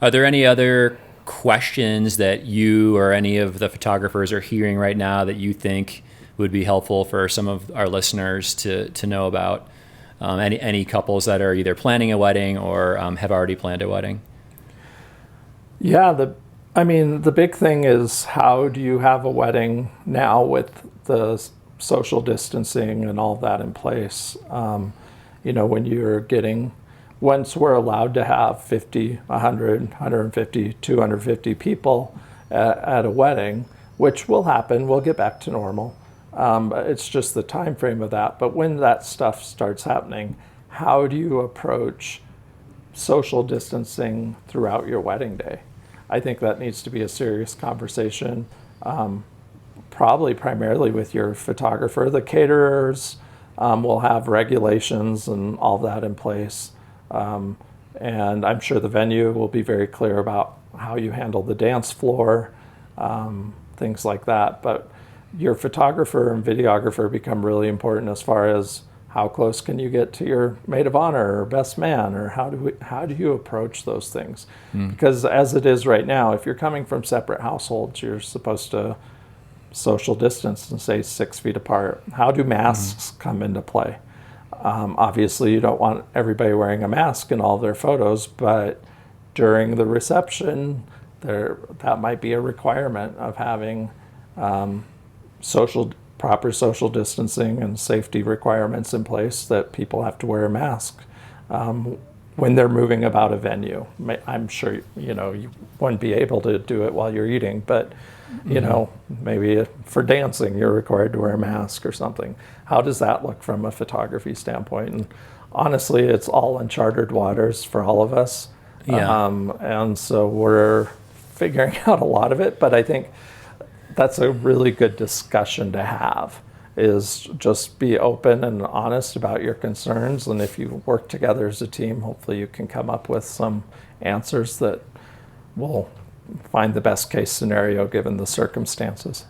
Are there any other questions that you or any of the photographers are hearing right now that you think would be helpful for some of our listeners to know about? Any couples that are either planning a wedding or have already planned a wedding? Yeah, the big thing is, how do you have a wedding now with the social distancing and all that in place? When you're getting, once we're allowed to have 50, 100, 150, 250 people at a wedding, which will happen, we'll get back to normal. It's just the time frame of that. But when that stuff starts happening, how do you approach social distancing throughout your wedding day? I think that needs to be a serious conversation, probably primarily with your photographer. The caterers will have regulations and all that in place. And I'm sure the venue will be very clear about how you handle the dance floor, things like that. But your photographer and videographer become really important as far as how close can you get to your maid of honor or best man, or how do you approach those things? Because as it is right now, if you're coming from separate households, you're supposed to social distance and say 6 feet apart. How do masks come into play? Obviously, you don't want everybody wearing a mask in all their photos, but during the reception, that might be a requirement of having proper social distancing and safety requirements in place, that people have to wear a mask when they're moving about a venue. I'm sure you wouldn't be able to do it while you're eating, but maybe for dancing you're required to wear a mask or something. How does that look from a photography standpoint? And honestly, it's all uncharted waters for all of us. And so we're figuring out a lot of it, but I think that's a really good discussion to have, is just be open and honest about your concerns. And if you work together as a team, hopefully you can come up with some answers that will find the best case scenario given the circumstances.